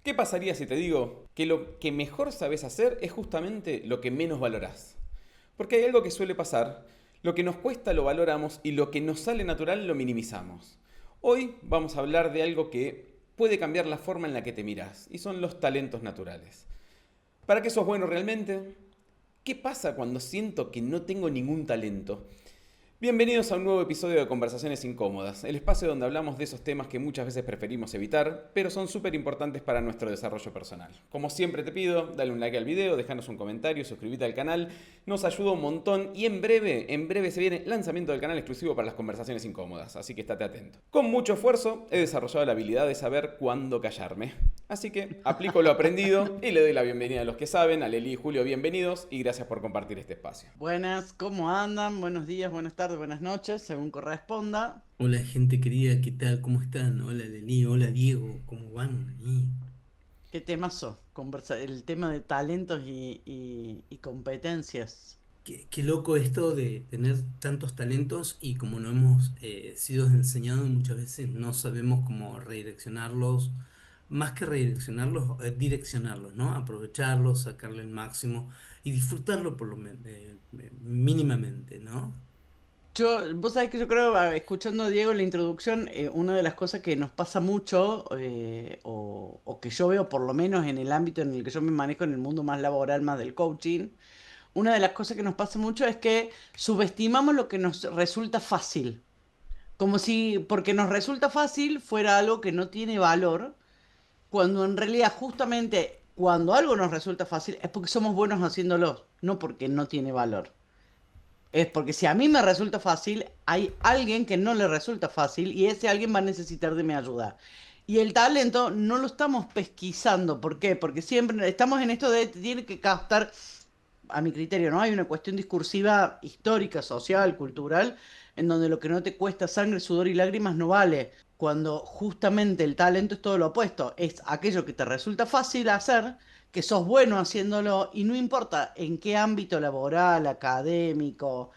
¿Qué pasaría si te digo que lo que mejor sabes hacer es justamente lo que menos valorás? Porque hay algo que suele pasar, lo que nos cuesta lo valoramos y lo que nos sale natural lo minimizamos. Hoy vamos a hablar de algo que puede cambiar la forma en la que te mirás, y son los talentos naturales. ¿Para qué sos bueno realmente? ¿Qué pasa cuando siento que no tengo ningún talento? Bienvenidos a un nuevo episodio de Conversaciones Incómodas, el espacio donde hablamos de esos temas que muchas veces preferimos evitar, pero son súper importantes para nuestro desarrollo personal. Como siempre te pido, dale un like al video, déjanos un comentario, suscríbete al canal, nos ayuda un montón y en breve se viene lanzamiento del canal exclusivo para las Conversaciones Incómodas, así que estate atento. Con mucho esfuerzo he desarrollado la habilidad de saber cuándo callarme. Así que aplico lo aprendido y le doy la bienvenida a los que saben, a Leli y Julio, bienvenidos y gracias por compartir este espacio. Buenas, ¿cómo andan? Buenos días, buenas tardes, buenas noches, según corresponda. Hola gente querida, ¿qué tal? ¿Cómo están? Hola Lení, hola Diego, ¿cómo van ahí? ¿Qué temazo? El tema de talentos y competencias. Qué loco esto de tener tantos talentos y como no hemos sido enseñados muchas veces no sabemos cómo redireccionarlos, más que redireccionarlos, direccionarlos, ¿no? Aprovecharlos, sacarle el máximo y disfrutarlo por lo mínimamente, ¿no? Vos sabés que yo creo, escuchando a Diego en la introducción, una de las cosas que nos pasa mucho, o que yo veo por lo menos en el ámbito en el que yo me manejo, en el mundo más laboral, más del coaching, una de las cosas que nos pasa mucho es que subestimamos lo que nos resulta fácil. Como si, porque nos resulta fácil, fuera algo que no tiene valor, cuando en realidad justamente cuando algo nos resulta fácil es porque somos buenos haciéndolo, no porque no tiene valor. Es porque si a mí me resulta fácil, hay alguien que no le resulta fácil y ese alguien va a necesitar de mi ayuda. Y el talento no lo estamos pesquisando. ¿Por qué? Porque siempre estamos en esto de tiene que captar, a mi criterio, ¿no? Hay una cuestión discursiva histórica, social, cultural, en donde lo que no te cuesta sangre, sudor y lágrimas no vale. Cuando justamente el talento es todo lo opuesto, es aquello que te resulta fácil hacer, que sos bueno haciéndolo y no importa en qué ámbito laboral, académico,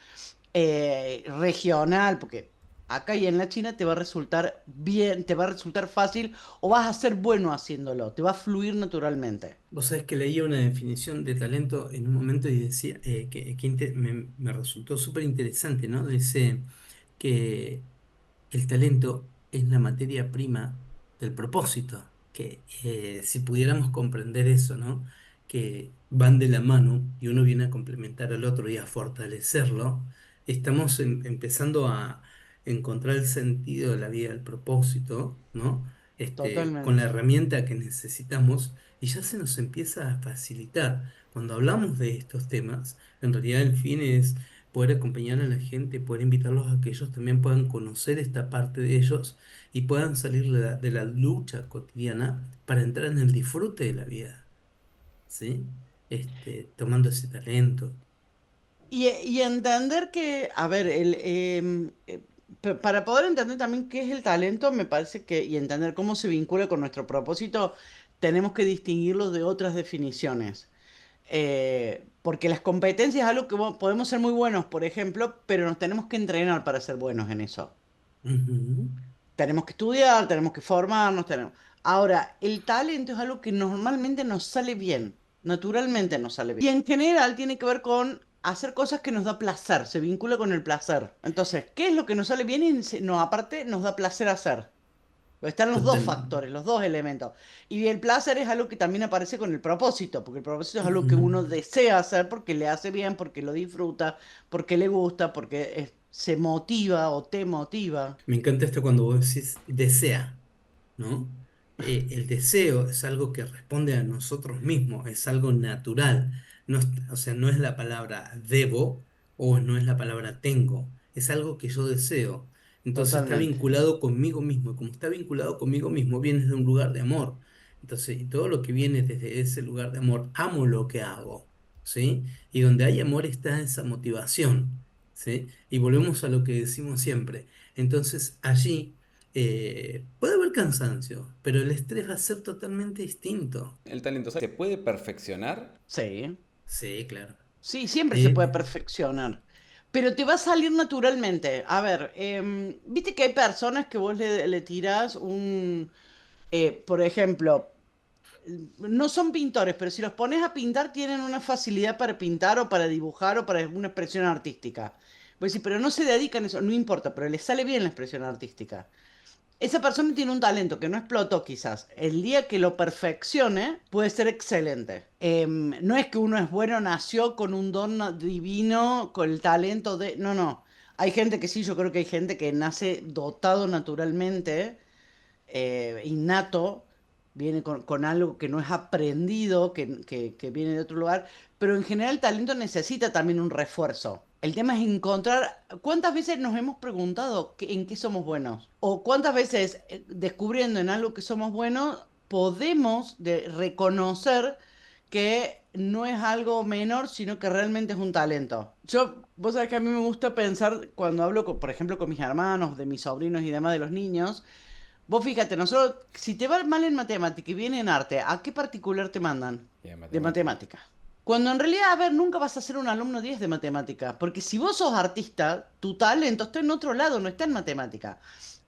regional, porque acá y en la China te va a resultar bien, te va a resultar fácil o vas a ser bueno haciéndolo, te va a fluir naturalmente. Vos sabés que leía una definición de talento en un momento y decía me resultó súper interesante, ¿no? Dice que el talento es la materia prima del propósito, que si pudiéramos comprender eso, ¿no? Que van de la mano y uno viene a complementar al otro y a fortalecerlo, estamos empezando a encontrar el sentido de la vida, el propósito, ¿no? Con la Totalmente. herramienta que necesitamos y ya se nos empieza a facilitar. Cuando hablamos de estos temas, en realidad el fin es poder acompañar a la gente, poder invitarlos a que ellos también puedan conocer esta parte de ellos y puedan salir de la lucha cotidiana para entrar en el disfrute de la vida, ¿sí? Tomando ese talento. Y entender que, a ver, para poder entender también qué es el talento, me parece que, y entender cómo se vincula con nuestro propósito, tenemos que distinguirlo de otras definiciones. Porque las competencias es algo que podemos ser muy buenos, por ejemplo, pero nos tenemos que entrenar para ser buenos en eso. Ujú. Tenemos que estudiar, tenemos que formarnos, tenemos... Ahora, el talento es algo que normalmente nos sale bien, naturalmente nos sale bien. Y en general tiene que ver con hacer cosas que nos da placer, se vincula con el placer. Entonces, ¿qué es lo que nos sale bien y no, aparte nos da placer hacer? Están los dos Total. factores, los dos elementos. Y el placer es algo que también aparece con el propósito, porque el propósito es algo que Ujú. uno desea hacer porque le hace bien, porque lo disfruta, porque le gusta, porque se motiva o te motiva. Me encanta esto cuando vos decís desea, ¿no? El deseo es algo que responde a nosotros mismos, es algo natural. No, o sea, no es la palabra debo o no es la palabra tengo, es algo que yo deseo. Entonces está Totalmente. vinculado conmigo mismo. Y como está vinculado conmigo mismo, viene de un lugar de amor. Entonces, y todo lo que viene desde ese lugar de amor, amo lo que hago, ¿sí? Y donde hay amor está esa motivación, ¿sí? Y volvemos a lo que decimos siempre. Entonces, allí puede haber cansancio, pero el estrés va a ser totalmente distinto. El talento se puede perfeccionar. Sí, Sí, claro. sí, siempre se puede Eh, perfeccionar. Pero te va a salir naturalmente. A ver, viste que hay personas que vos le tirás por ejemplo, no son pintores, pero si los pones a pintar tienen una facilidad para pintar o para dibujar o para una expresión artística. Pues sí, pero no se dedican a eso, no importa, pero les sale bien la expresión artística. Esa persona tiene un talento que no explotó quizás. El día que lo perfeccione puede ser excelente. No es que uno es bueno, nació con un don divino, con el talento de... No, no. Hay gente que sí, yo creo que hay gente que nace dotado naturalmente, innato, viene con algo que no es aprendido, que viene de otro lugar, pero en general el talento necesita también un refuerzo. El tema es encontrar cuántas veces nos hemos preguntado en qué somos buenos o cuántas veces descubriendo en algo que somos buenos podemos reconocer que no es algo menor, sino que realmente es un talento. Vos sabés que a mí me gusta pensar cuando hablo, por ejemplo, con mis hermanos, de mis sobrinos y demás de los niños. Vos fíjate, nosotros, si te va mal en matemática y bien en arte, ¿a qué particular te mandan? Y en De matemática. matemática. Cuando en realidad, a ver, nunca vas a ser un alumno 10 de matemática, porque si vos sos artista, tu talento está en otro lado, no está en matemática.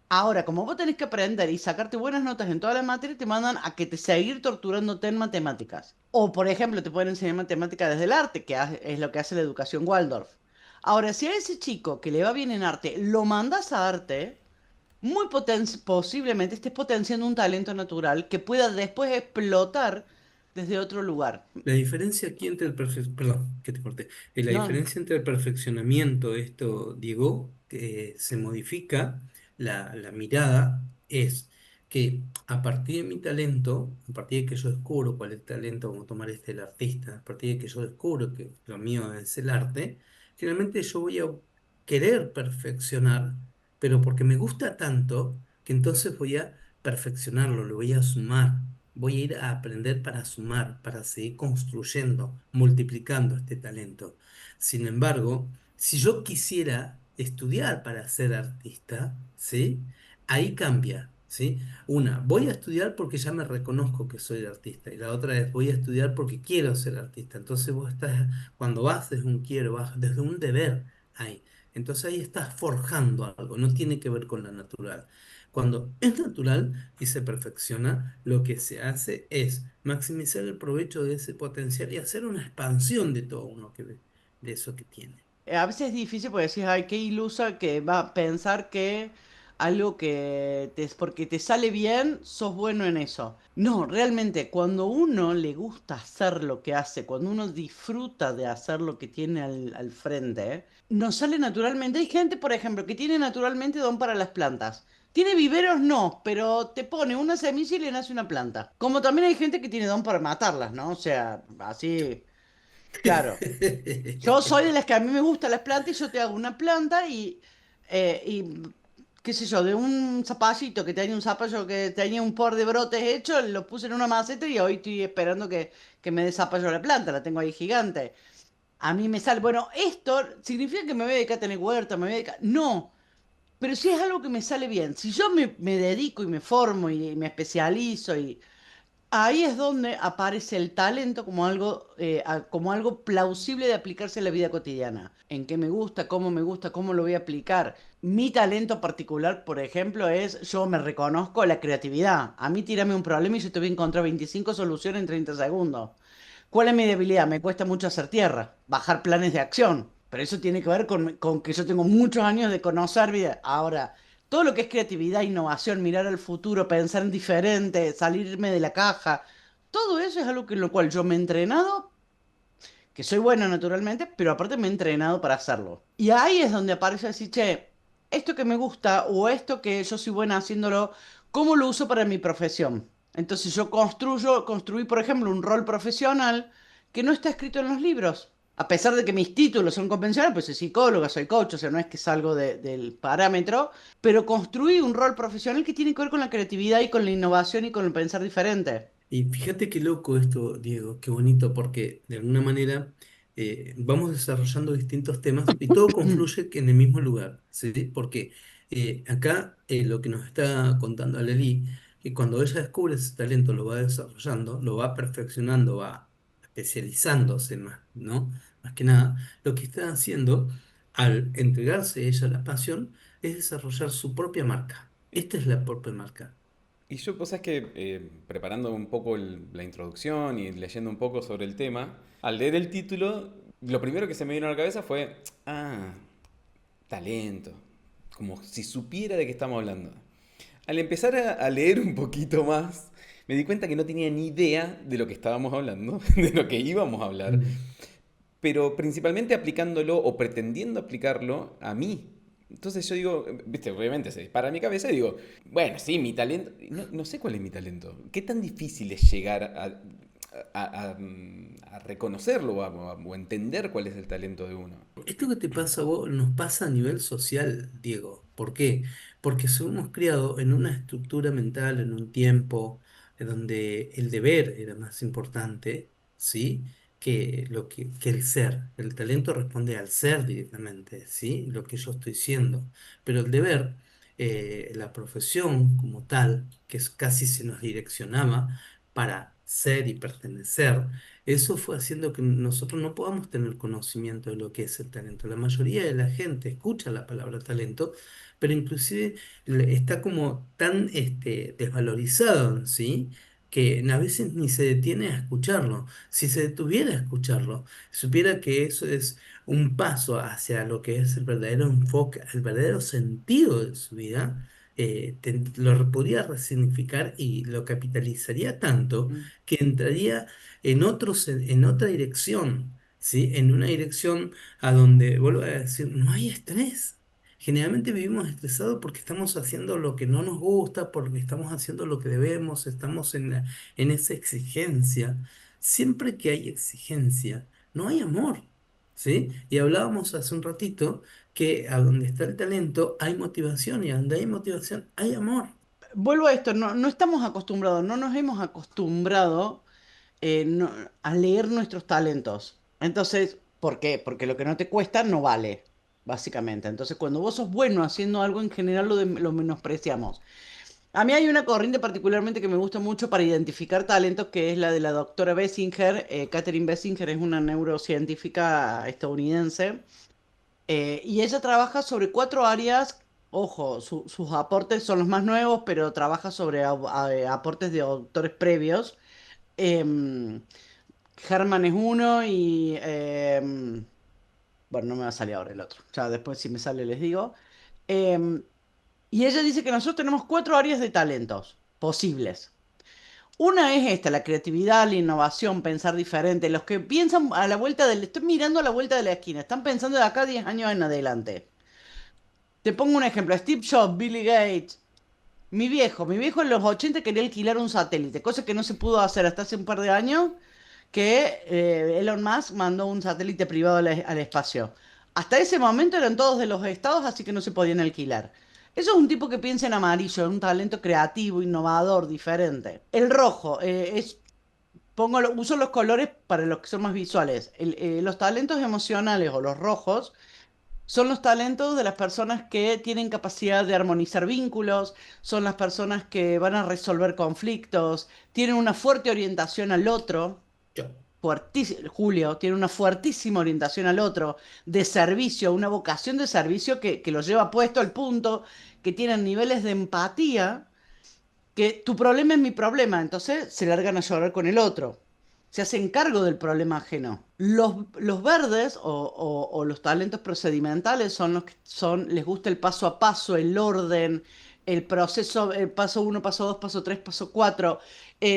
Ahora, como vos tenés que aprender y sacarte buenas notas en todas las materias, te mandan a que te seguir torturándote en matemáticas. O, por ejemplo, te pueden enseñar matemática desde el arte, que es lo que hace la educación Waldorf. Ahora, si a ese chico que le va bien en arte, lo mandas a arte, posiblemente estés potenciando un talento natural que pueda después explotar desde otro lugar. La diferencia aquí entre perdón, que te corté. La No, diferencia entre el perfeccionamiento, esto, Diego, que se modifica la mirada, es que a partir de mi talento, a partir de que yo descubro cuál es el talento, vamos a tomar este el artista, a partir de que yo descubro que lo mío es el arte, generalmente yo voy a querer perfeccionar, pero porque me gusta tanto que entonces voy a perfeccionarlo, lo voy a sumar. Voy a ir a aprender para sumar, para seguir construyendo, multiplicando este talento. Sin embargo, si yo quisiera estudiar para ser artista, ¿sí? Ahí cambia, ¿sí? Una, voy a estudiar porque ya me reconozco que soy artista y la otra es voy a estudiar porque quiero ser artista. Entonces vos estás, cuando vas desde un quiero, vas desde un deber ahí. Entonces ahí estás forjando algo, no tiene que ver con la natural. Cuando es natural y se perfecciona, lo que se hace es maximizar el provecho de ese potencial y hacer una expansión de todo uno de eso que tiene. a veces es difícil porque decís, ay, qué ilusa que va a pensar que algo porque te sale bien, sos bueno en eso. No, realmente, cuando uno le gusta hacer lo que hace, cuando uno disfruta de hacer lo que tiene al frente, nos sale naturalmente. Hay gente, por ejemplo, que tiene naturalmente don para las plantas. Tiene viveros, no, pero te pone una semilla y le nace una planta. Como también hay gente que tiene don para matarlas, ¿no? O sea, así, claro. Yo soy de las que a mí me gustan las plantas y yo te hago una planta y qué sé yo, de un zapallito que tenía un zapallo que tenía un por de brotes hechos, lo puse en una maceta y hoy estoy esperando que me dé zapallo la planta, la tengo ahí gigante. A mí me sale, bueno, esto significa que me voy a dedicar a tener huerta, me voy a dedicar... No, pero si es algo que me sale bien, si yo me dedico y me formo y me especializo y ahí es donde aparece el talento como algo plausible de aplicarse en la vida cotidiana. En qué me gusta, cómo lo voy a aplicar. Mi talento particular, por ejemplo, es yo me reconozco la creatividad. A mí tírame un problema y yo te voy a encontrar 25 soluciones en 30 segundos. ¿Cuál es mi debilidad? Me cuesta mucho hacer tierra, bajar planes de acción. Pero eso tiene que ver con que yo tengo muchos años de conocer vida. Ahora, todo lo que es creatividad, innovación, mirar al futuro, pensar en diferente, salirme de la caja, todo eso es algo en lo cual yo me he entrenado, que soy bueno naturalmente, pero aparte me he entrenado para hacerlo. Y ahí es donde aparece así, che, esto que me gusta o esto que yo soy buena haciéndolo, ¿cómo lo uso para mi profesión? Entonces yo construí, por ejemplo, un rol profesional que no está escrito en los libros. A pesar de que mis títulos son convencionales, pues soy psicóloga, soy coach, o sea, no es que salgo del parámetro, pero construí un rol profesional que tiene que ver con la creatividad y con la innovación y con el pensar diferente. Y fíjate qué loco esto, Diego, qué bonito, porque de alguna manera vamos desarrollando distintos temas y todo confluye en el mismo lugar, ¿sí? Porque acá lo que nos está contando Aleli, que cuando ella descubre ese talento, lo va desarrollando, lo va perfeccionando, va especializándose más, ¿no? Más que nada, lo que está haciendo al entregarse ella a la pasión es desarrollar su propia marca. Esta es la propia marca. Y yo, pues, es que preparando un poco la introducción y leyendo un poco sobre el tema, al leer el título, lo primero que se me vino a la cabeza fue, ah, talento, como si supiera de qué estamos hablando. Al empezar a leer un poquito más, me di cuenta que no tenía ni idea de lo que estábamos hablando, de lo que íbamos a hablar, Mm. pero principalmente aplicándolo o pretendiendo aplicarlo a mí. Entonces yo digo, viste, obviamente se dispara en mi cabeza y digo, bueno, sí, mi talento, no sé cuál es mi talento. ¿Qué tan difícil es llegar a reconocerlo o entender cuál es el talento de uno? Esto que te pasa a vos nos pasa a nivel social, Diego. ¿Por qué? Porque somos criados en una estructura mental, en un tiempo en donde el deber era más importante, ¿sí? Que el ser. El talento responde al ser directamente, ¿sí? Lo que yo estoy siendo. Pero el deber, la profesión como tal, casi se nos direccionaba para ser y pertenecer. Eso fue haciendo que nosotros no podamos tener conocimiento de lo que es el talento. La mayoría de la gente escucha la palabra talento, pero inclusive está como tan desvalorizado, ¿sí? Que a veces ni se detiene a escucharlo. Si se detuviera a escucharlo, supiera que eso es un paso hacia lo que es el verdadero enfoque, el verdadero sentido de su vida, lo podría resignificar y lo capitalizaría tanto Mm. que entraría en otra dirección, ¿sí? En una dirección a donde, vuelvo a decir, no hay estrés. Generalmente vivimos estresados porque estamos haciendo lo que no nos gusta, porque estamos haciendo lo que debemos, estamos en esa exigencia. Siempre que hay exigencia, no hay amor, ¿sí? Y hablábamos hace un ratito que a donde está el talento hay motivación y a donde hay motivación hay amor. Vuelvo a esto, no estamos acostumbrados, no nos hemos acostumbrado a leer nuestros talentos. Entonces, ¿por qué? Porque lo que no te cuesta no vale, básicamente. Entonces, cuando vos sos bueno haciendo algo, en general lo menospreciamos. A mí hay una corriente particularmente que me gusta mucho para identificar talentos, que es la de la doctora Bessinger. Catherine Bessinger es una neurocientífica estadounidense. Y ella trabaja sobre cuatro áreas. Ojo, sus aportes son los más nuevos, pero trabaja sobre aportes de autores previos. Em, Herman es uno y... bueno, no me va a salir ahora el otro. Ya después si me sale les digo. Em, y ella dice que nosotros tenemos cuatro áreas de talentos posibles. Una es esta, la creatividad, la innovación, pensar diferente. Los que piensan a la vuelta del... Estoy mirando a la vuelta de la esquina. Están pensando de acá a 10 años en adelante. Te pongo un ejemplo. Steve Jobs, Billy Gates. Mi viejo en los 80 quería alquilar un satélite, cosa que no se pudo hacer hasta hace un par de años, que Elon Musk mandó un satélite privado al espacio. Hasta ese momento eran todos de los estados, así que no se podían alquilar. Eso es un tipo que piensa en amarillo, un talento creativo, innovador, diferente. El rojo, uso los colores para los que son más visuales. Los talentos emocionales o los rojos son los talentos de las personas que tienen capacidad de armonizar vínculos, son las personas que van a resolver conflictos, tienen una fuerte orientación al otro. Yo. Julio tiene una fuertísima orientación al otro, de servicio, una vocación de servicio que lo lleva puesto al punto, que tienen niveles de empatía, que tu problema es mi problema, entonces se largan a llorar con el otro. Se hacen cargo del problema ajeno. Los verdes o los talentos procedimentales son los que les gusta el paso a paso, el orden, el proceso, paso uno, paso dos, paso tres, paso cuatro.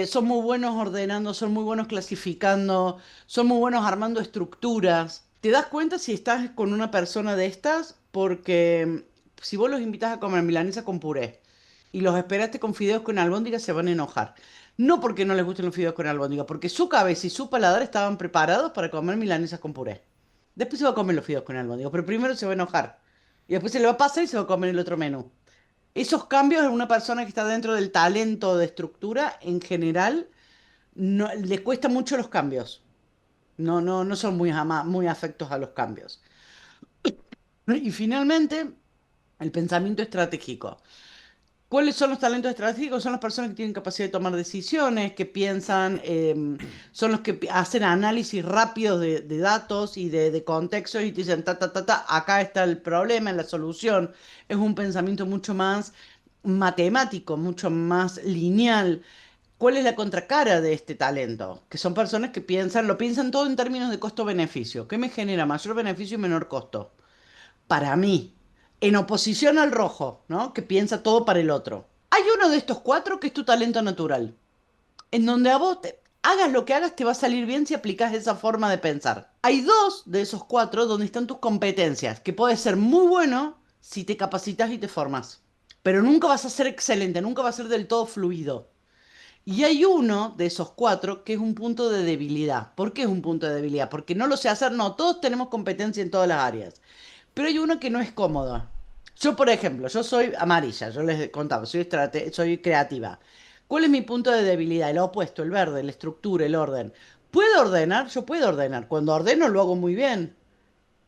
Son muy buenos ordenando, son muy buenos clasificando, son muy buenos armando estructuras. ¿Te das cuenta si estás con una persona de estas? Porque si vos los invitas a comer milanesa con puré y los esperaste con fideos con albóndiga, se van a enojar. No porque no les gusten los fideos con albóndiga, porque su cabeza y su paladar estaban preparados para comer milanesas con puré. Después se va a comer los fideos con albóndiga, pero primero se va a enojar. Y después se le va a pasar y se va a comer el otro menú. Esos cambios en una persona que está dentro del talento de estructura, en general, no, le cuesta mucho los cambios. No son muy afectos a los cambios. Y finalmente, el pensamiento estratégico. ¿Cuáles son los talentos estratégicos? Son las personas que tienen capacidad de tomar decisiones, que piensan, son los que hacen análisis rápidos de datos y de contextos y te dicen, ta, ta, ta, ta, acá está el problema, la solución. Es un pensamiento mucho más matemático, mucho más lineal. ¿Cuál es la contracara de este talento? Que son personas que lo piensan todo en términos de costo-beneficio. ¿Qué me genera mayor beneficio y menor costo? Para mí, en oposición al rojo, ¿no? Que piensa todo para el otro. Hay uno de estos cuatro que es tu talento natural, en donde a vos hagas lo que hagas te va a salir bien si aplicas esa forma de pensar. Hay dos de esos cuatro donde están tus competencias, que puedes ser muy bueno si te capacitas y te formas, pero nunca vas a ser excelente, nunca va a ser del todo fluido. Y hay uno de esos cuatro que es un punto de debilidad. ¿Por qué es un punto de debilidad? Porque no lo sé hacer. No, todos tenemos competencia en todas las áreas. Pero hay uno que no es cómodo. Yo, por ejemplo, yo soy amarilla, yo les contaba, soy creativa. ¿Cuál es mi punto de debilidad? El opuesto, el verde, la estructura, el orden. ¿Puedo ordenar? Yo puedo ordenar. Cuando ordeno lo hago muy bien.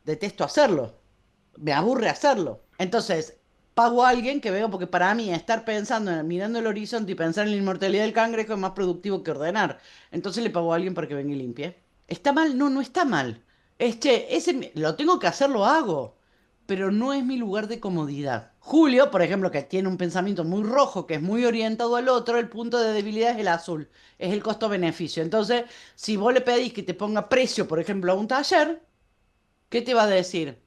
Detesto hacerlo. Me aburre hacerlo. Entonces, pago a alguien que veo, porque para mí estar pensando, mirando el horizonte y pensar en la inmortalidad del cangrejo es más productivo que ordenar. Entonces le pago a alguien para que venga y limpie. ¿Está mal? No, no está mal. Che, lo tengo que hacer, lo hago. Pero no es mi lugar de comodidad. Julio, por ejemplo, que tiene un pensamiento muy rojo, que es muy orientado al otro, el punto de debilidad es el azul, es el costo-beneficio. Entonces, si vos le pedís que te ponga precio, por ejemplo, a un taller, ¿qué te va a decir?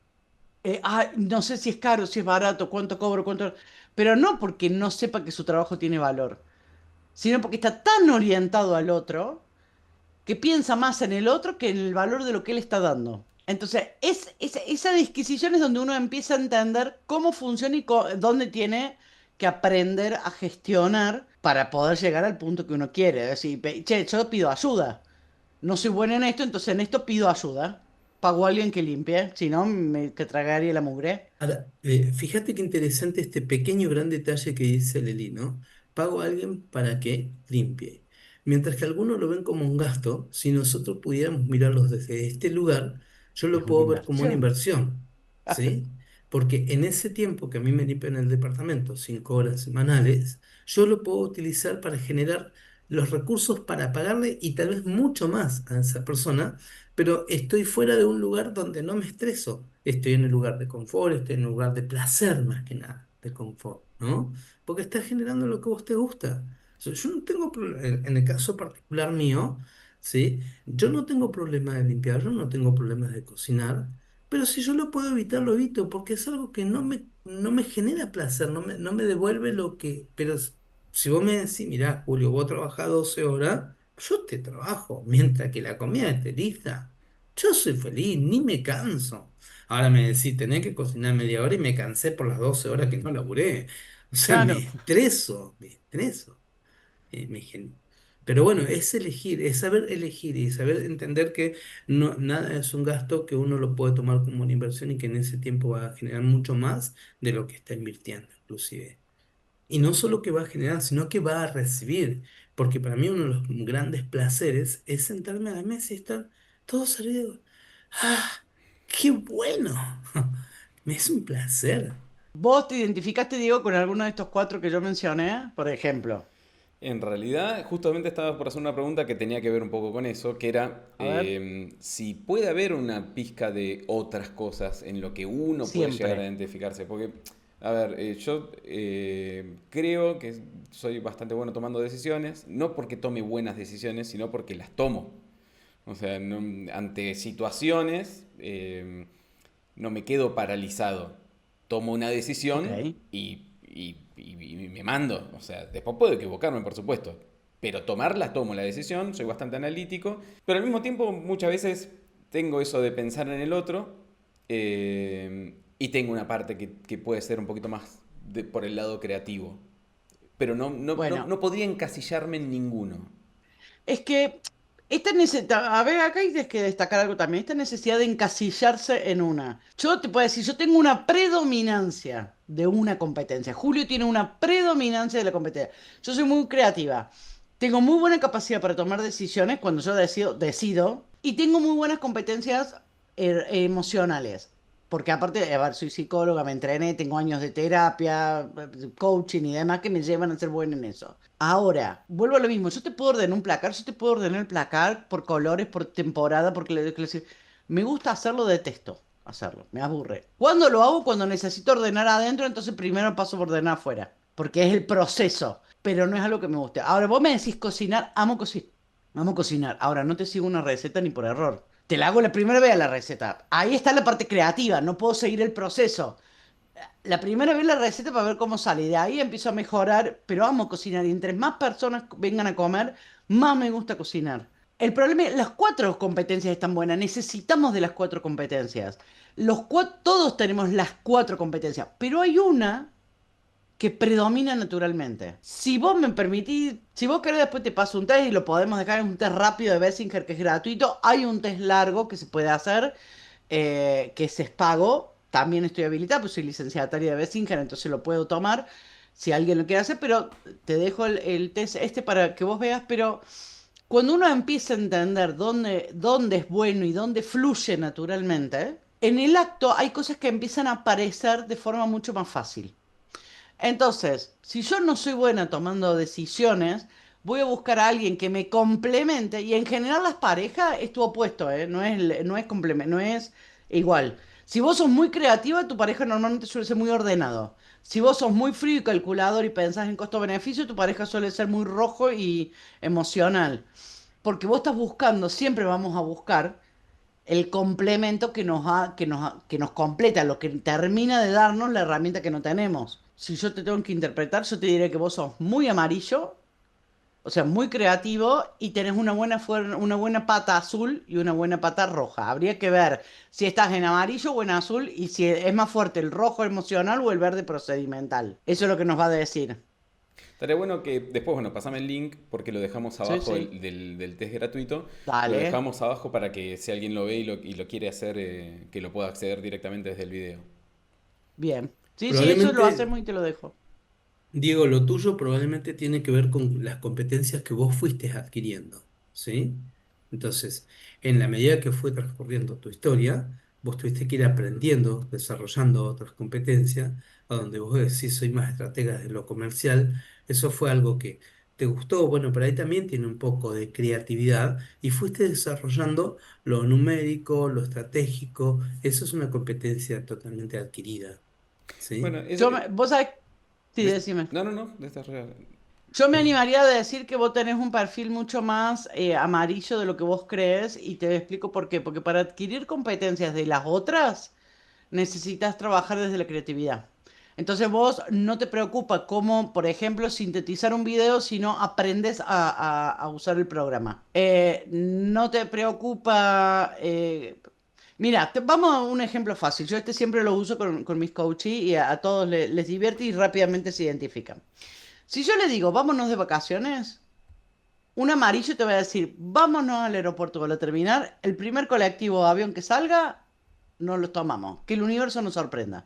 No sé si es caro, si es barato, cuánto cobro, cuánto... Pero no porque no sepa que su trabajo tiene valor, sino porque está tan orientado al otro que piensa más en el otro que en el valor de lo que él está dando. Entonces, esa disquisición es donde uno empieza a entender cómo funciona y dónde tiene que aprender a gestionar para poder llegar al punto que uno quiere. Es decir, che, yo pido ayuda. No soy buena en esto, entonces en esto pido ayuda. Pago a alguien que limpie, si no, que tragaría la mugre. Ahora, fíjate qué interesante este pequeño gran detalle que dice Leli, ¿no? Pago a alguien para que limpie. Mientras que algunos lo ven como un gasto, si nosotros pudiéramos mirarlos desde este lugar, yo Es lo una puedo ver como una inversión. inversión, ¿sí? Porque en ese tiempo que a mí me limpian el departamento, 5 horas semanales, yo lo puedo utilizar para generar los recursos para pagarle y tal vez mucho más a esa persona, pero estoy fuera de un lugar donde no me estreso. Estoy en el lugar de confort, estoy en un lugar de placer más que nada, de confort, ¿no? Porque estás generando lo que a vos te gusta. O sea, yo no tengo en el caso particular mío, ¿sí? Yo no tengo problema de limpiar, yo no tengo problemas de cocinar, pero si yo lo puedo evitar, lo evito, porque es algo que no me genera placer, no me devuelve lo que... Pero si vos me decís, mirá, Julio, vos trabajás 12 horas, yo te trabajo mientras que la comida esté lista. Yo soy feliz, ni me canso. Ahora me decís, tenés que cocinar media hora y me cansé por las 12 horas que no laburé. O sea, me Claro. estreso, me estreso. Me gen- Pero bueno, es elegir, es saber elegir y saber entender que no, nada es un gasto que uno lo puede tomar como una inversión y que en ese tiempo va a generar mucho más de lo que está invirtiendo, inclusive. Y no solo que va a generar, sino que va a recibir. Porque para mí uno de los grandes placeres es sentarme a la mesa y estar todo servido. ¡Ah! ¡Qué bueno! Me es un placer. ¿Vos te identificaste, Diego, con alguno de estos cuatro que yo mencioné? Por ejemplo. En realidad, justamente estaba por hacer una pregunta que tenía que ver un poco con eso, que era A ver, si puede haber una pizca de otras cosas en lo que uno puede llegar a siempre. identificarse. Porque, a ver, yo creo que soy bastante bueno tomando decisiones, no porque tome buenas decisiones, sino porque las tomo. O sea, ante situaciones no me quedo paralizado. Tomo una Ok. decisión y me mando. O sea, después puedo equivocarme, por supuesto. Pero tomarla, tomo la decisión, soy bastante analítico. Pero al mismo tiempo, muchas veces tengo eso de pensar en el otro. Y tengo una parte que puede ser un poquito más por el lado creativo. Pero Bueno, no podría encasillarme en ninguno. es que esta necesidad, a ver, acá hay que destacar algo también, esta necesidad de encasillarse en una. Yo te puedo decir, yo tengo una predominancia de una competencia. Julio tiene una predominancia de la competencia. Yo soy muy creativa. Tengo muy buena capacidad para tomar decisiones cuando yo decido, y tengo muy buenas competencias emocionales. Porque aparte, a ver, soy psicóloga, me entrené, tengo años de terapia, coaching y demás que me llevan a ser buena en eso. Ahora, vuelvo a lo mismo. Yo te puedo ordenar un placar, yo te puedo ordenar el placar por colores, por temporada, porque me gusta hacerlo, detesto hacerlo, me aburre. ¿Cuándo lo hago? Cuando necesito ordenar adentro, entonces primero paso por ordenar afuera. porque es el proceso, pero no es algo que me guste. Ahora, vos me decís cocinar, amo cocinar. Ahora, no te sigo una receta ni por error. Te la hago la primera vez a la receta. Ahí está la parte creativa, no puedo seguir el proceso. La primera vez la receta para ver cómo sale, y de ahí empiezo a mejorar, pero amo cocinar. Y entre más personas vengan a comer, más me gusta cocinar. El problema es, las cuatro competencias están buenas, necesitamos de las cuatro competencias. Todos tenemos las cuatro competencias, pero hay una que predomina naturalmente. Si vos me permitís, si vos querés después te paso un test y lo podemos dejar en un test rápido de Bessinger que es gratuito. Hay un test largo que se puede hacer, que es pago. También estoy habilitada, pues soy licenciataria de Bessinger, entonces lo puedo tomar si alguien lo quiere hacer, pero te dejo el test este para que vos veas, pero cuando uno empieza a entender dónde es bueno y dónde fluye naturalmente, en el acto hay cosas que empiezan a aparecer de forma mucho más fácil. Entonces, si yo no soy buena tomando decisiones, voy a buscar a alguien que me complemente. Y en general las parejas es tu opuesto, ¿eh? No es igual. Si vos sos muy creativa, tu pareja normalmente suele ser muy ordenado. Si vos sos muy frío y calculador y pensás en costo-beneficio, tu pareja suele ser muy rojo y emocional. Porque vos estás buscando, siempre vamos a buscar el complemento que nos completa, lo que termina de darnos la herramienta que no tenemos. Si yo te tengo que interpretar, yo te diré que vos sos muy amarillo, o sea, muy creativo y tenés una buena pata azul y una buena pata roja. Habría que ver si estás en amarillo o en azul y si es más fuerte el rojo emocional o el verde procedimental. Eso es lo que nos va a decir. Estaría bueno que después, bueno, pasame el link porque lo dejamos Sí, abajo sí. del test gratuito. Lo Dale. dejamos abajo para que si alguien lo ve y lo quiere hacer, que lo pueda acceder directamente desde el video. Bien. Sí, sí, eso lo Probablemente, hacemos y te lo dejo. Diego, lo tuyo probablemente tiene que ver con las competencias que vos fuiste adquiriendo, ¿sí? Entonces, en la medida que fue transcurriendo tu historia, vos tuviste que ir aprendiendo, desarrollando otras competencias, a donde vos decís, soy más estratega de lo comercial, eso fue algo que te gustó, bueno, pero ahí también tiene un poco de creatividad y fuiste desarrollando lo numérico, lo estratégico, eso es una competencia totalmente adquirida, ¿sí? Bueno, es, Vos sabés, sí, decime. no, no, no, desarrollar. Yo me animaría a decir que vos tenés un perfil mucho más amarillo de lo que vos crees y te explico por qué. Porque para adquirir competencias de las otras necesitas trabajar desde la creatividad. Entonces vos no te preocupa cómo, por ejemplo, sintetizar un video, sino aprendes a usar el programa. No te preocupa... mira, vamos a un ejemplo fácil. Yo este siempre lo uso con mis coaches y a todos les divierte y rápidamente se identifican. Si yo le digo, vámonos de vacaciones, un amarillo te va a decir, vámonos al aeropuerto a la terminal, el primer colectivo o avión que salga, nos lo tomamos, que el universo nos sorprenda.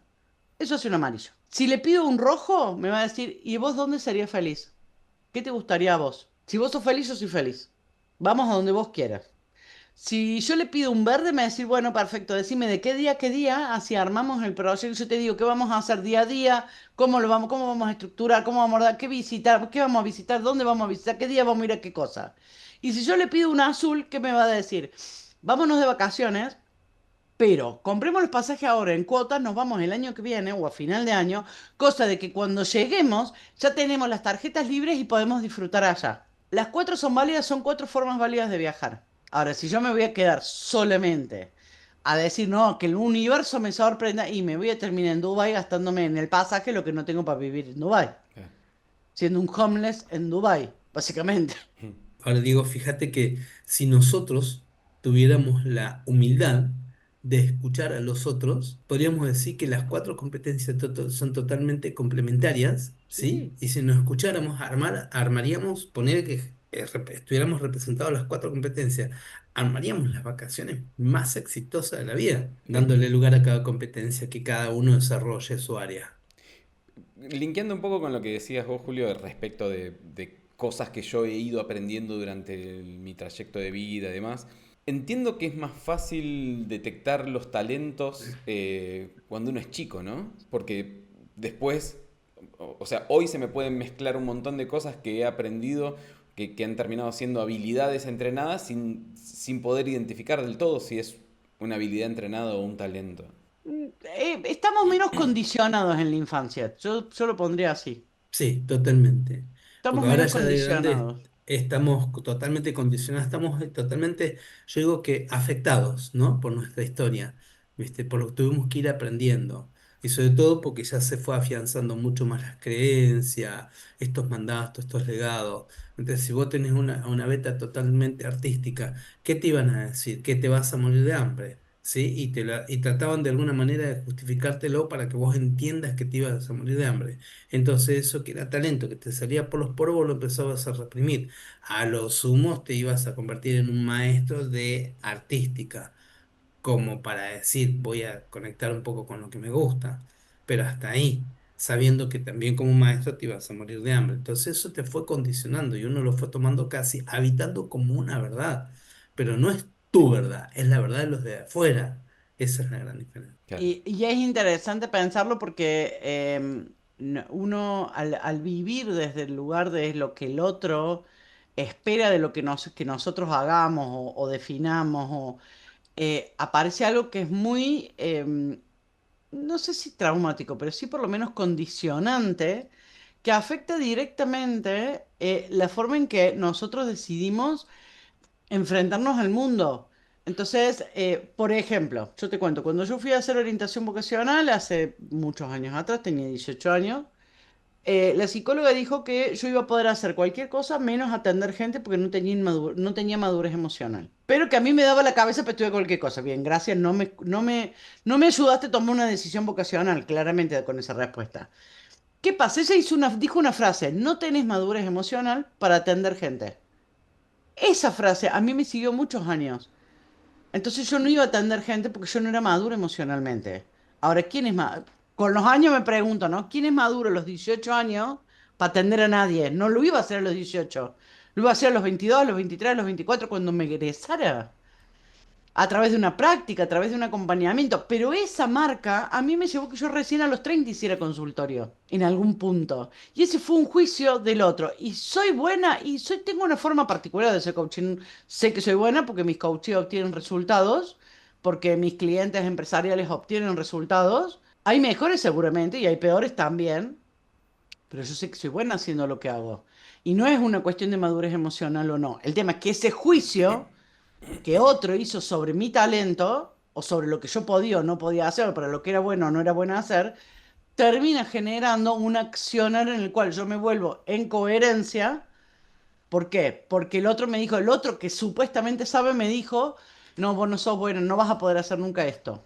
Eso es un amarillo. Si le pido un rojo, me va a decir, ¿y vos dónde serías feliz? ¿Qué te gustaría a vos? Si vos sos feliz, yo soy feliz. Vamos a donde vos quieras. Si yo le pido un verde, me va a decir, bueno, perfecto, decime de qué día, así armamos el proyecto. Yo te digo qué vamos a hacer día a día, cómo vamos a estructurar, cómo vamos a dar, qué visitar, qué vamos a visitar, dónde vamos a visitar, qué día vamos a ir a qué cosa. Y si yo le pido un azul, ¿qué me va a decir? Vámonos de vacaciones, pero compremos los pasajes ahora en cuotas, nos vamos el año que viene o a final de año, cosa de que cuando lleguemos ya tenemos las tarjetas libres y podemos disfrutar allá. Las cuatro son válidas, son cuatro formas válidas de viajar. Ahora, si yo me voy a quedar solamente a decir, no, que el universo me sorprenda y me voy a terminar en Dubái gastándome en el pasaje lo que no tengo para vivir en Dubái, siendo un homeless en Dubái, básicamente. Ahora digo, fíjate que si nosotros tuviéramos la humildad de escuchar a los otros, podríamos decir que las cuatro competencias son totalmente complementarias, ¿sí? Sí. Y si nos escucháramos, armaríamos, poner que estuviéramos representados las cuatro competencias, armaríamos las vacaciones más exitosas de la vida, dándole lugar a cada competencia que cada uno desarrolle su área. Linkeando un poco con lo que decías vos, Julio, respecto de cosas que yo he ido aprendiendo durante mi trayecto de vida y demás, entiendo que es más fácil detectar los talentos cuando uno es chico, ¿no? Porque después, o sea, hoy se me pueden mezclar un montón de cosas que he aprendido que han terminado siendo habilidades entrenadas sin poder identificar del todo si es una habilidad entrenada o un talento. Estamos menos condicionados en la infancia, yo lo pondría así. Sí, totalmente. Estamos Porque ahora menos ya de grande condicionados. estamos totalmente condicionados, estamos totalmente, yo digo que afectados, ¿no? Por nuestra historia, ¿viste? Por lo que tuvimos que ir aprendiendo. Y sobre todo porque ya se fue afianzando mucho más las creencias, estos mandatos, estos legados. Entonces, si vos tenés una beta totalmente artística, ¿qué te iban a decir? Que te vas a morir de hambre. ¿Sí? Y trataban de alguna manera de justificártelo para que vos entiendas que te ibas a morir de hambre. Entonces eso que era talento que te salía por los poros, vos lo empezabas a reprimir. A lo sumo te ibas a convertir en un maestro de artística, como para decir, voy a conectar un poco con lo que me gusta, pero hasta ahí, sabiendo que también como maestro te ibas a morir de hambre. Entonces eso te fue condicionando y uno lo fue tomando casi, habitando como una verdad, pero no es tu verdad, es la verdad de los de afuera. Esa es la gran diferencia. Claro, Y es interesante pensarlo porque uno al vivir desde el lugar de lo que el otro espera de lo que, que nosotros hagamos o definamos, aparece algo que es muy, no sé si traumático, pero sí por lo menos condicionante, que afecta directamente la forma en que nosotros decidimos enfrentarnos al mundo. Entonces, por ejemplo, yo te cuento, cuando yo fui a hacer orientación vocacional hace muchos años atrás, tenía 18 años, la psicóloga dijo que yo iba a poder hacer cualquier cosa menos atender gente porque no tenía madurez emocional. Pero que a mí me daba la cabeza para estudiar cualquier cosa. Bien, gracias, no me ayudaste a tomar una decisión vocacional, claramente con esa respuesta. ¿Qué pasa? Ella dijo una frase, no tenés madurez emocional para atender gente. Esa frase a mí me siguió muchos años. Entonces yo no iba a atender gente porque yo no era maduro emocionalmente. Ahora, ¿quién es más? Con los años me pregunto, ¿no? ¿Quién es maduro a los 18 años para atender a nadie? No lo iba a hacer a los 18. Lo iba a hacer a los 22, a los 23, a los 24, cuando me egresara a través de una práctica, a través de un acompañamiento. Pero esa marca a mí me llevó que yo recién a los 30 hiciera consultorio, en algún punto. Y ese fue un juicio del otro. Y soy buena y tengo una forma particular de ser coaching. Sé que soy buena porque mis coaches obtienen resultados, porque mis clientes empresariales obtienen resultados. Hay mejores seguramente y hay peores también, pero yo sé que soy buena haciendo lo que hago. Y no es una cuestión de madurez emocional o no. El tema es que ese juicio que otro hizo sobre mi talento o sobre lo que yo podía o no podía hacer, para lo que era bueno o no era bueno hacer, termina generando un accionar en el cual yo me vuelvo en coherencia. ¿Por qué? Porque el otro me dijo, el otro que supuestamente sabe me dijo, no, vos no sos bueno, no vas a poder hacer nunca esto.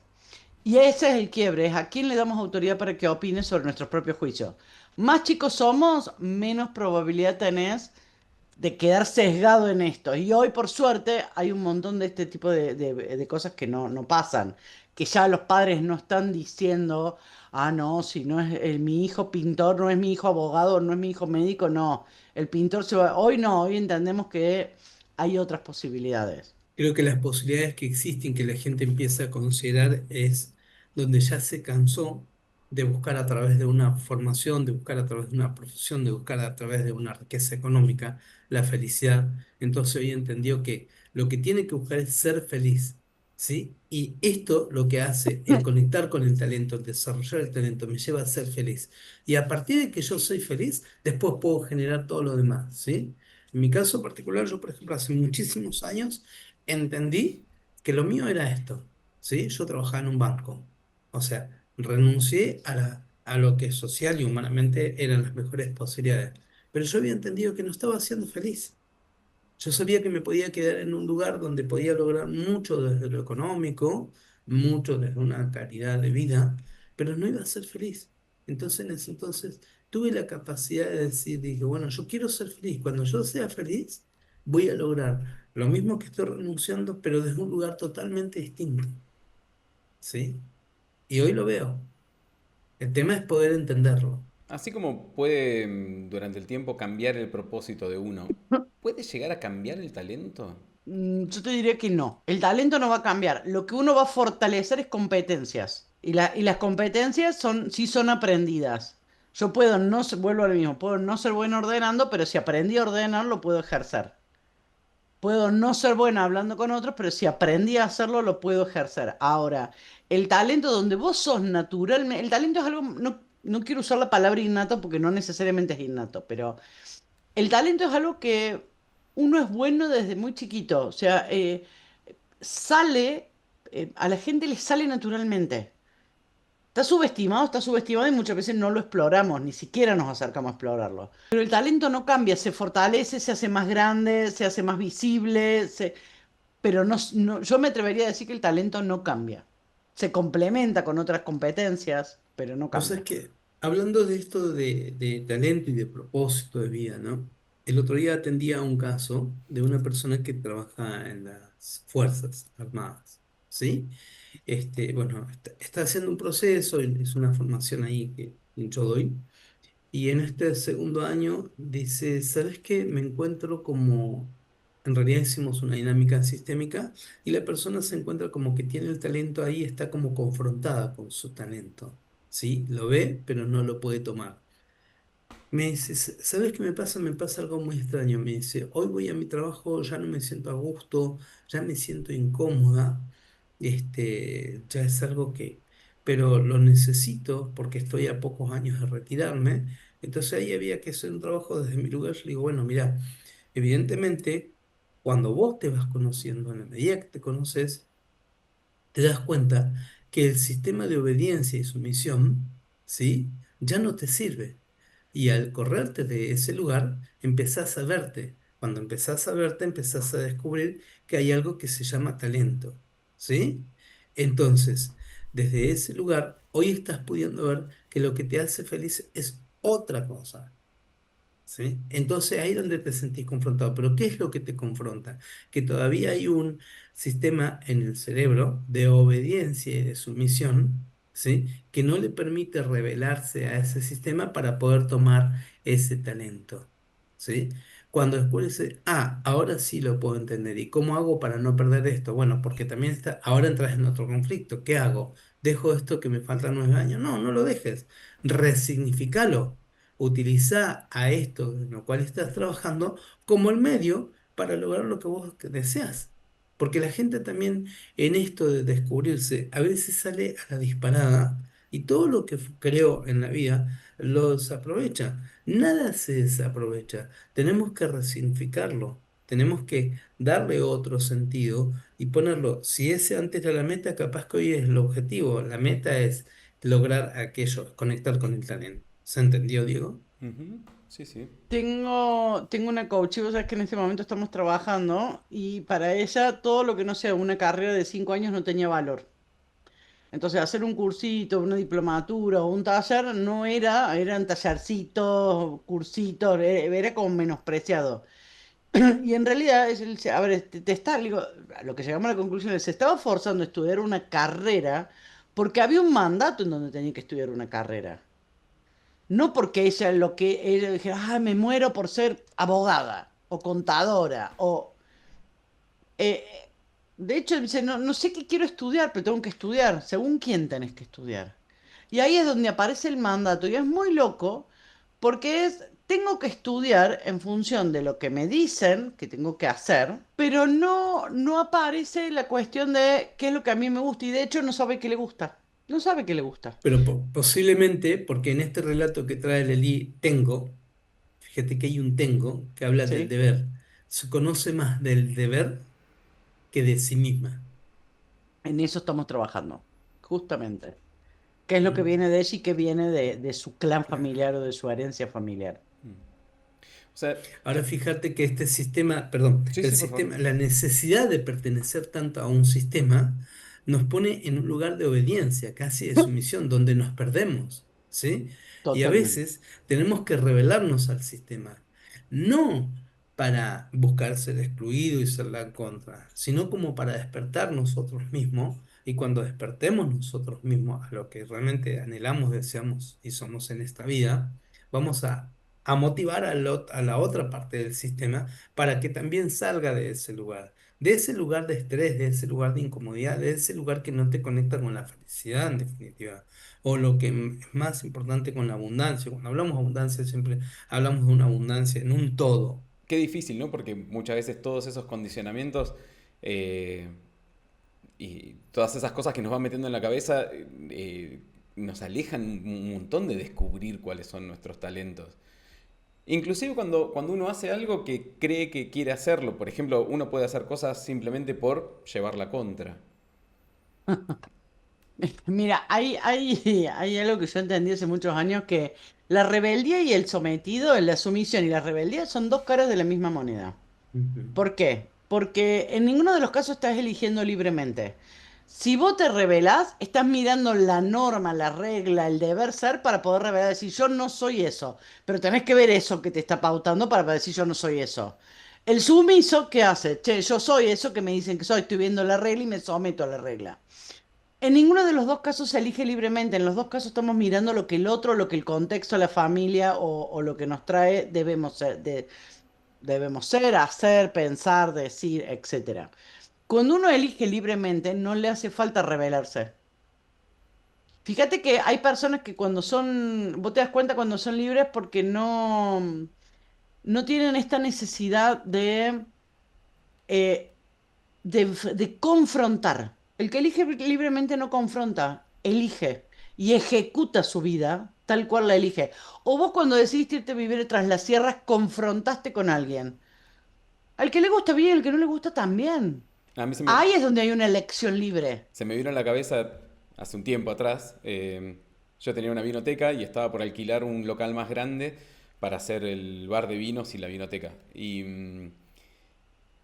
Y ese es el quiebre, es a quién le damos autoridad para que opine sobre nuestros propios juicios. Más chicos somos, menos probabilidad tenés de quedar sesgado en esto. Y hoy, por suerte, hay un montón de este tipo de cosas que no pasan. Que ya los padres no están diciendo, ah, no, si no es mi hijo pintor, no es mi hijo abogado, no es mi hijo médico, no. El pintor se va. Hoy no, hoy entendemos que hay otras posibilidades. Creo que las posibilidades que existen, que la gente empieza a considerar, es donde ya se cansó de buscar a través de una formación, de buscar a través de una profesión, de buscar a través de una riqueza económica la felicidad. Entonces hoy entendió que lo que tiene que buscar es ser feliz, ¿sí? Y esto lo que hace, el conectar con el talento, el desarrollar el talento, me lleva a ser feliz. Y a partir de que yo soy feliz, después puedo generar todo lo demás, ¿sí? En mi caso particular, yo, por ejemplo, hace muchísimos años, entendí que lo mío era esto, ¿sí? Yo trabajaba en un banco, o sea, renuncié a lo que social y humanamente eran las mejores posibilidades, pero yo había entendido que no estaba siendo feliz. Yo sabía que me podía quedar en un lugar donde podía lograr mucho desde lo económico, mucho desde una calidad de vida, pero no iba a ser feliz. Entonces, en ese entonces, tuve la capacidad de decir, dije, bueno, yo quiero ser feliz. Cuando yo sea feliz, voy a lograr lo mismo que estoy renunciando, pero desde un lugar totalmente distinto. ¿Sí? Y hoy lo veo. El tema es poder entenderlo. así como puede durante el tiempo cambiar el propósito de uno, ¿puede llegar a cambiar el talento? Yo te diría que no. El talento no va a cambiar. Lo que uno va a fortalecer es competencias. Y las competencias sí son aprendidas. Yo puedo no ser, vuelvo a lo mismo, puedo no ser bueno ordenando, pero si aprendí a ordenar, lo puedo ejercer. Puedo no ser buena hablando con otros, pero si aprendí a hacerlo, lo puedo ejercer. Ahora, el talento donde vos sos naturalmente, el talento es algo, no, no quiero usar la palabra innato porque no necesariamente es innato, pero el talento es algo que uno es bueno desde muy chiquito, o sea, sale, a la gente le sale naturalmente. Está subestimado y muchas veces no lo exploramos, ni siquiera nos acercamos a explorarlo. Pero el talento no cambia, se fortalece, se hace más grande, se hace más visible, pero yo me atrevería a decir que el talento no cambia. Se complementa con otras competencias, pero no O sea cambia. que, hablando de esto de talento y de propósito de vida, ¿no? El otro día atendía un caso de una persona que trabaja en las Fuerzas Armadas, ¿sí? Bueno, está haciendo un proceso, es una formación ahí que yo doy. Y en este segundo año dice, ¿sabes qué? Me encuentro como, en realidad hicimos una dinámica sistémica y la persona se encuentra como que tiene el talento ahí, está como confrontada con su talento, ¿sí? Lo ve, pero no lo puede tomar. Me dice, ¿sabes qué me pasa? Me pasa algo muy extraño. Me dice, hoy voy a mi trabajo, ya no me siento a gusto, ya me siento incómoda. Ya es algo que, pero lo necesito porque estoy a pocos años de retirarme. Entonces ahí había que hacer un trabajo desde mi lugar. Yo le digo, bueno, mira, evidentemente, cuando vos te vas conociendo, en la medida que te conoces, te das cuenta que el sistema de obediencia y sumisión, ¿sí? Ya no te sirve. Y al correrte de ese lugar, empezás a verte. Cuando empezás a verte, empezás a descubrir que hay algo que se llama talento, ¿sí? Entonces, desde ese lugar, hoy estás pudiendo ver que lo que te hace feliz es otra cosa. ¿Sí? Entonces ahí es donde te sentís confrontado. Pero ¿qué es lo que te confronta? Que todavía hay un sistema en el cerebro de obediencia y de sumisión, ¿sí? Que no le permite revelarse a ese sistema para poder tomar ese talento, ¿sí? Cuando después dice, ahora sí lo puedo entender. ¿Y cómo hago para no perder esto? Bueno, porque también ahora entras en otro conflicto. ¿Qué hago? ¿Dejo esto que me faltan 9 años? No, no lo dejes. Resignificalo. Utiliza a esto en lo cual estás trabajando como el medio para lograr lo que vos deseas. Porque la gente también en esto de descubrirse a veces sale a la disparada y todo lo que creó en la vida lo desaprovecha. Nada se desaprovecha. Tenemos que resignificarlo. Tenemos que darle otro sentido y ponerlo. Si ese antes era la meta, capaz que hoy es el objetivo. La meta es lograr aquello, conectar con el talento. ¿Se entendió, Diego? Ujú. Sí, sí. Tengo una coach, y vos sabés que en este momento estamos trabajando y para ella todo lo que no sea una carrera de 5 años no tenía valor. Entonces hacer un cursito, una diplomatura o un taller no era, eran tallercitos, cursitos, era como menospreciado. Y en realidad, a ver, te está, digo, a lo que llegamos a la conclusión es, se estaba forzando a estudiar una carrera porque había un mandato en donde tenía que estudiar una carrera. No porque ella dijera, me muero por ser abogada o contadora o... eh, de hecho, dice, no sé qué quiero estudiar, pero tengo que estudiar. ¿Según quién tenés que estudiar? Y ahí es donde aparece el mandato y es muy loco porque tengo que estudiar en función de lo que me dicen que tengo que hacer, pero no aparece la cuestión de qué es lo que a mí me gusta y de hecho no sabe qué le gusta. No sabe qué le gusta. Pero posiblemente, porque en este relato que trae Lelí, tengo, fíjate que hay un tengo que habla del ¿Sí? deber. Se conoce más del deber que de sí misma. En eso estamos trabajando, justamente. ¿Qué es lo que Mm, viene de ella y qué viene de su clan claro. familiar o de su herencia familiar? O sea, Ahora fíjate que este sistema, perdón, sí, el sí, por favor. sistema, la necesidad de pertenecer tanto a un sistema nos pone en un lugar de obediencia, casi de sumisión, donde nos perdemos, ¿sí? Y a Totalmente. veces tenemos que rebelarnos al sistema, no para buscar ser excluido y ser la contra, sino como para despertar nosotros mismos. Y cuando despertemos nosotros mismos a lo que realmente anhelamos, deseamos y somos en esta vida, vamos a motivar a la otra parte del sistema para que también salga de ese lugar de estrés, de ese lugar de incomodidad, de ese lugar que no te conecta con la felicidad en definitiva, o lo que es más importante con la abundancia. Cuando hablamos de abundancia siempre hablamos de una abundancia en un todo. Qué difícil, ¿no? Porque muchas veces todos esos condicionamientos eh, y todas esas cosas que nos van metiendo en la cabeza nos alejan un montón de descubrir cuáles son nuestros talentos. Inclusive cuando uno hace algo que cree que quiere hacerlo, por ejemplo, uno puede hacer cosas simplemente por llevar la contra. Mira, hay algo que yo entendí hace muchos años que la rebeldía y el sometido, la sumisión y la rebeldía son dos caras de la misma moneda. Ujú. ¿Por qué? Porque en ninguno de los casos estás eligiendo libremente. Si vos te rebelás, estás mirando la norma, la regla, el deber ser para poder revelar, decir yo no soy eso. Pero tenés que ver eso que te está pautando para decir yo no soy eso. El sumiso, ¿qué hace? Che, yo soy eso que me dicen que soy, estoy viendo la regla y me someto a la regla. En ninguno de los dos casos se elige libremente. En los dos casos estamos mirando lo que el otro, lo que el contexto, la familia o lo que nos trae debemos ser, hacer, pensar, decir, etcétera. Cuando uno elige libremente, no le hace falta rebelarse. Fíjate que hay personas que cuando son, vos te das cuenta cuando son libres porque no tienen esta necesidad eh, de confrontar. El que elige libremente no confronta, elige y ejecuta su vida tal cual la elige. O vos cuando decidiste irte a vivir tras las sierras, confrontaste con alguien. Al que le gusta bien, al que no le gusta también. A mí Ahí es donde hay una elección libre. se me vino a la cabeza hace un tiempo atrás. Yo tenía una vinoteca y estaba por alquilar un local más grande para hacer el bar de vinos y la vinoteca. Y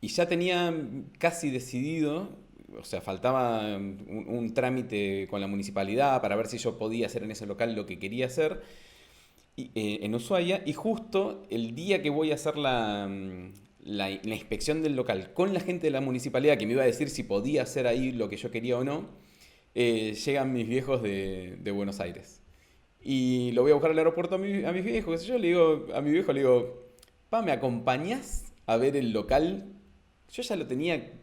ya tenía casi decidido, o sea, faltaba un trámite con la municipalidad para ver si yo podía hacer en ese local lo que quería hacer en Ushuaia. Y justo el día que voy a hacer la inspección del local con la gente de la municipalidad que me iba a decir si podía hacer ahí lo que yo quería o no, llegan mis viejos de Buenos Aires. Y lo voy a buscar al aeropuerto a mis viejos, qué sé yo, le digo, a mi viejo le digo, pa, ¿me acompañás a ver el local? Yo ya lo tenía,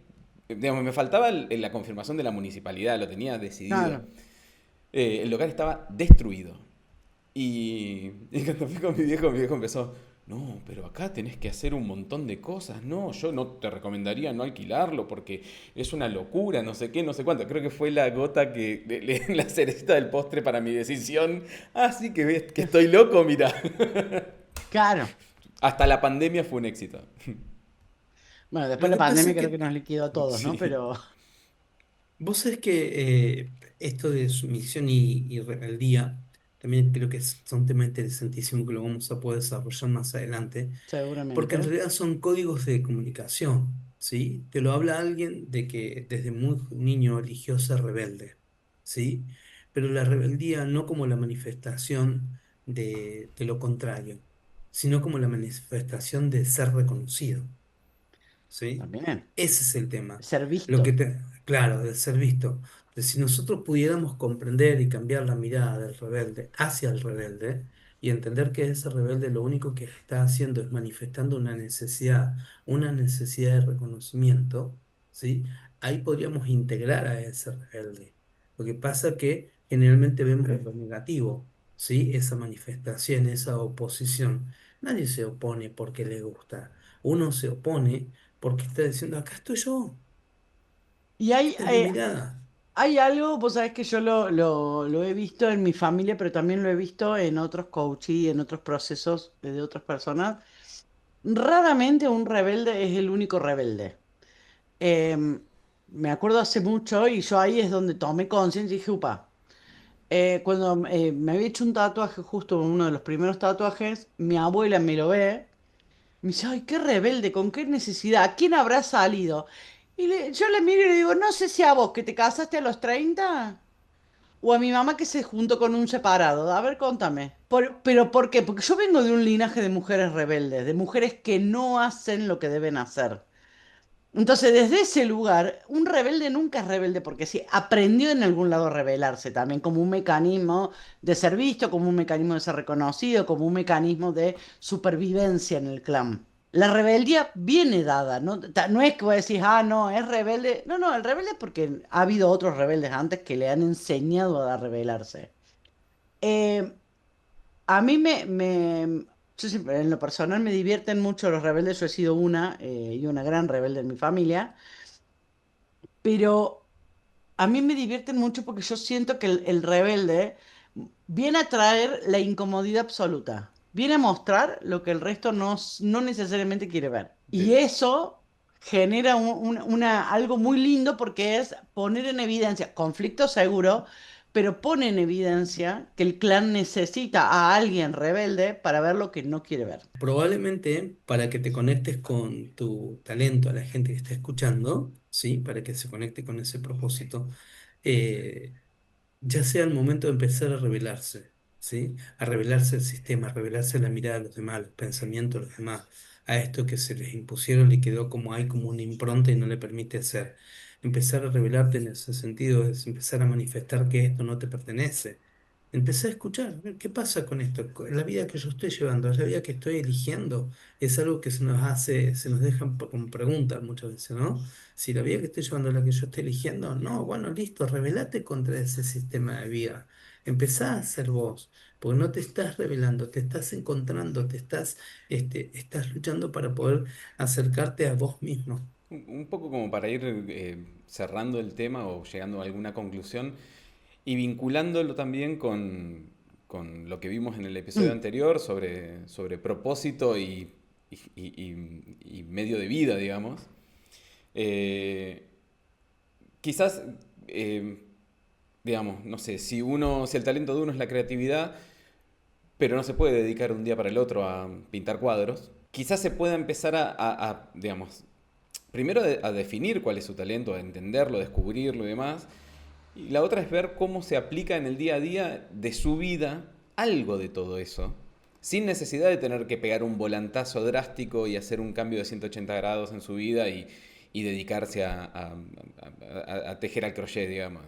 digamos, me faltaba la confirmación de la municipalidad, lo tenía decidido. Claro. El local estaba destruido. Y cuando fui con mi viejo empezó, no, pero acá tenés que hacer un montón de cosas. No, yo no te recomendaría no alquilarlo porque es una locura, no sé qué, no sé cuánto. Creo que fue la gota la cerecita del postre para mi decisión. Ah, sí, que ves que estoy loco, mira. Claro. Hasta la pandemia fue un éxito. Bueno, después Lo la que pasa pandemia es creo que que, nos liquidó a todos, ¿no? Sí. Pero vos sabés que esto de sumisión y rebeldía, también creo que son temas interesantísimos que lo vamos a poder desarrollar más adelante. Porque en seguramente. realidad son códigos de comunicación, ¿sí? Te lo habla alguien de que desde muy niño eligió ser rebelde, ¿sí? Pero la rebeldía no como la manifestación de lo contrario, sino como la manifestación de ser reconocido. ¿Sí? También. Ese es el tema. Ser Lo que visto. claro, de ser visto. De si nosotros pudiéramos comprender y cambiar la mirada del rebelde hacia el rebelde y entender que ese rebelde lo único que está haciendo es manifestando una necesidad de reconocimiento, ¿sí? Ahí podríamos integrar a ese rebelde. Lo que pasa que generalmente vemos lo negativo, ¿sí? Esa manifestación, esa oposición. Nadie se opone porque le gusta. Uno se opone porque está diciendo, acá estoy yo, Y esta es mi mirada. hay algo, vos sabés que yo lo he visto en mi familia, pero también lo he visto en otros coaches y en otros procesos de otras personas. Raramente un rebelde es el único rebelde. Em, Me acuerdo hace mucho y yo ahí es donde tomé conciencia y dije, upa, cuando me había hecho un tatuaje, justo uno de los primeros tatuajes, mi abuela me lo ve, me dice, ay, qué rebelde, con qué necesidad, ¿a quién habrá salido? Yo le miro y le digo, no sé si a vos que te casaste a los 30 o a mi mamá que se juntó con un separado. A ver, contame. Pero ¿por qué? Porque yo vengo de un linaje de mujeres rebeldes, de mujeres que no hacen lo que deben hacer. Entonces, desde ese lugar, un rebelde nunca es rebelde porque sí, aprendió en algún lado a rebelarse también como un mecanismo de ser visto, como un mecanismo de ser reconocido, como un mecanismo de supervivencia en el clan. La rebeldía viene dada, ¿no? No es que vos decís, ah, no, es rebelde. No, no, el rebelde es porque ha habido otros rebeldes antes que le han enseñado a rebelarse. Eh, a mí yo siempre, en lo personal me divierten mucho los rebeldes, yo he sido una y una gran rebelde en mi familia. Pero a mí me divierten mucho porque yo siento que el rebelde, Viene a traer la incomodidad absoluta. Viene a mostrar lo que el resto no necesariamente quiere ver. Y De- eso genera algo muy lindo porque es poner en evidencia, conflicto seguro, pero pone en evidencia que el clan necesita a alguien rebelde para ver lo que no quiere ver. Probablemente para que te conectes con tu talento, a la gente que está escuchando, ¿sí? Para que se conecte con ese propósito, eh, ya sea el momento de empezar a revelarse, ¿sí? A revelarse el sistema, a revelarse la mirada de los demás, los pensamientos de los demás, a esto que se les impusieron, le quedó como hay como una impronta y no le permite hacer. Empezar a revelarte en ese sentido es empezar a manifestar que esto no te pertenece. Empecé a escuchar, a ver, ¿qué pasa con esto? La vida que yo estoy llevando, la vida que estoy eligiendo, es algo que se nos hace, se nos dejan como preguntas muchas veces, ¿no? Si la vida que estoy llevando es la que yo estoy eligiendo, no, bueno, listo, rebelate contra ese sistema de vida. Empezá a ser vos, porque no te estás rebelando, te estás encontrando, estás luchando para poder acercarte a vos mismo. un poco como para ir cerrando el tema o llegando a alguna conclusión y vinculándolo también con lo que vimos en el episodio Mm. anterior sobre propósito y medio de vida, digamos. Eh, quizás, eh, digamos, no sé, si el talento de uno es la creatividad, pero no se puede dedicar un día para el otro a pintar cuadros, quizás se pueda empezar digamos, primero a definir cuál es su talento, a entenderlo, descubrirlo y demás. Y la otra es ver cómo se aplica en el día a día de su vida algo de todo eso, sin necesidad de tener que pegar un volantazo drástico y hacer un cambio de 180 grados en su vida y dedicarse a tejer al crochet, digamos.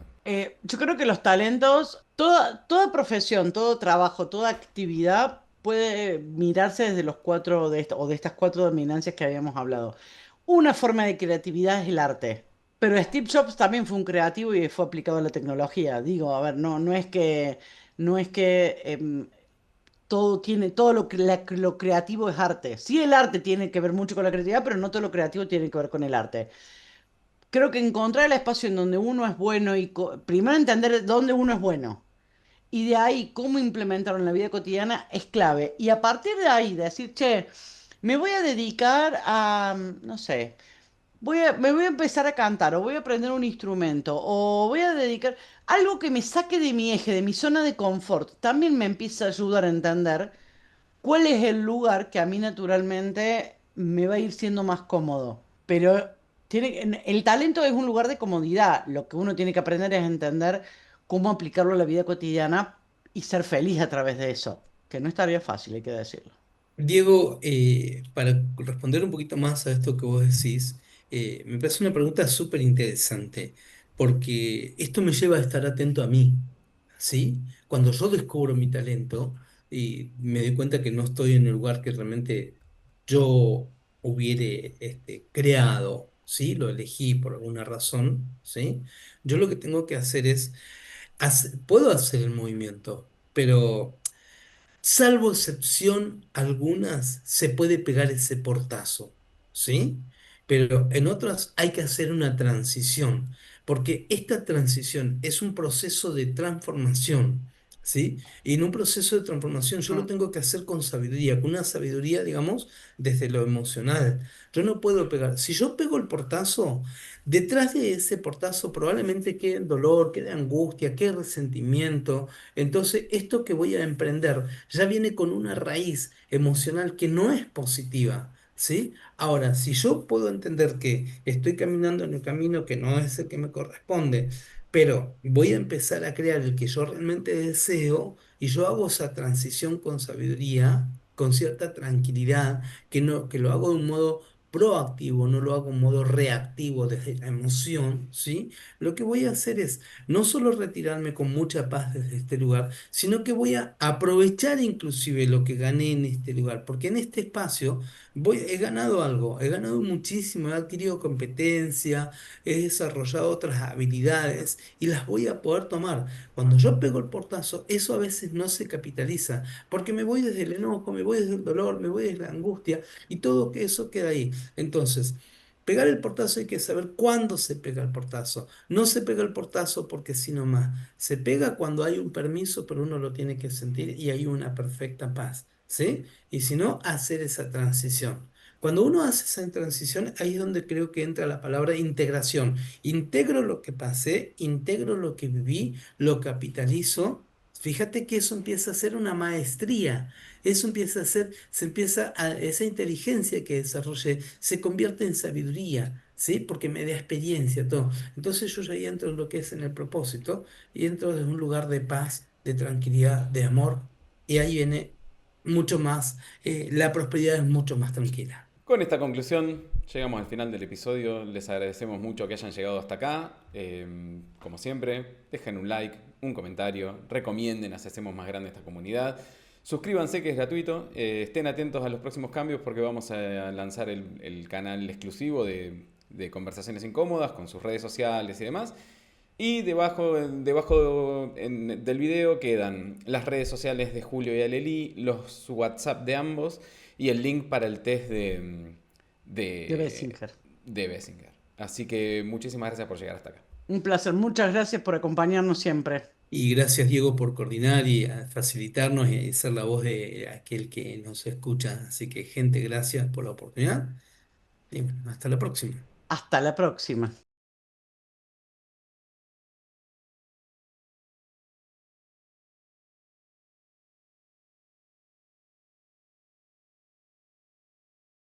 Yo creo que los talentos, toda profesión, todo trabajo, toda actividad puede mirarse desde los cuatro o de estas cuatro dominancias que habíamos hablado. Una forma de creatividad es el arte. Pero Steve Jobs también fue un creativo y fue aplicado a la tecnología. Digo, a ver, no es que todo lo creativo es arte. Sí, el arte tiene que ver mucho con la creatividad, pero no todo lo creativo tiene que ver con el arte. Creo que encontrar el espacio en donde uno es bueno y primero entender dónde uno es bueno y de ahí cómo implementarlo en la vida cotidiana es clave. Y a partir de ahí decir, che, me voy a dedicar a, no sé, me voy a empezar a cantar o voy a aprender un instrumento o voy a dedicar algo que me saque de mi eje, de mi zona de confort. También me empieza a ayudar a entender cuál es el lugar que a mí naturalmente me va a ir siendo más cómodo. Pero el talento es un lugar de comodidad. Lo que uno tiene que aprender es entender cómo aplicarlo a la vida cotidiana y ser feliz a través de eso. Que no es tarea fácil, hay que decirlo. Diego, para responder un poquito más a esto que vos decís, me parece una pregunta súper interesante, porque esto me lleva a estar atento a mí, ¿sí? Cuando yo descubro mi talento y me doy cuenta que no estoy en el lugar que realmente yo hubiere creado, ¿sí? Lo elegí por alguna razón, ¿sí? Yo lo que tengo que hacer es, puedo hacer el movimiento, pero... Salvo excepción algunas, se puede pegar ese portazo, ¿sí? Pero en otras hay que hacer una transición, porque esta transición es un proceso de transformación, ¿sí? Y en un proceso de transformación yo lo Mm. tengo que hacer con sabiduría, con una sabiduría, digamos, desde lo emocional. Yo no puedo pegar. Si yo pego el portazo, detrás de ese portazo probablemente quede dolor, quede angustia, quede resentimiento. Entonces, esto que voy a emprender ya viene con una raíz emocional que no es positiva, ¿sí? Ahora, si yo puedo entender que estoy caminando en un camino que no es el que me corresponde, pero voy a empezar a crear el que yo realmente deseo y yo hago esa transición con sabiduría, con cierta tranquilidad, que lo hago de un modo proactivo, no lo hago de un modo reactivo desde la emoción, ¿sí? Lo que voy a hacer es no solo retirarme con mucha paz desde este lugar, sino que voy a aprovechar inclusive lo que gané en este lugar, porque en este espacio he ganado algo, he ganado muchísimo, he adquirido competencia, he desarrollado otras habilidades y las voy a poder tomar. Cuando yo pego el portazo, eso a veces no se capitaliza, porque me voy desde el enojo, me voy desde el dolor, me voy desde la angustia y todo que eso queda ahí. Entonces, Pegar el portazo hay que saber cuándo se pega el portazo. No se pega el portazo porque sí nomás. Se pega cuando hay un permiso, pero uno lo tiene que sentir y hay una perfecta paz, ¿sí? Y si no, hacer esa transición. Cuando uno hace esa transición, ahí es donde creo que entra la palabra integración. Integro lo que pasé, integro lo que viví, lo capitalizo. Fíjate que eso empieza a ser una maestría. Eso empieza a ser, esa inteligencia que desarrollé se convierte en sabiduría, ¿sí? Porque me da experiencia, todo. Entonces yo ya ahí entro en lo que es en el propósito y entro desde un lugar de paz, de tranquilidad, de amor. Y ahí viene mucho más, la prosperidad es mucho más tranquila. Con esta conclusión llegamos al final del episodio. Les agradecemos mucho que hayan llegado hasta acá. Como siempre, dejen un like, un comentario, recomienden, hacemos más grande esta comunidad. Suscríbanse, que es gratuito. Estén atentos a los próximos cambios porque vamos a lanzar el canal exclusivo de Conversaciones Incómodas con sus redes sociales y demás. Y del video quedan las redes sociales de Julio y Aleli, los WhatsApp de ambos y el link para el test De de, Bessinger. de Bessinger. Así que muchísimas gracias por llegar hasta acá. Un placer. Muchas gracias por acompañarnos siempre. Y gracias, Diego, por coordinar y facilitarnos y ser la voz de aquel que nos escucha. Así que, gente, gracias por la oportunidad y bueno, hasta la próxima. Hasta la próxima.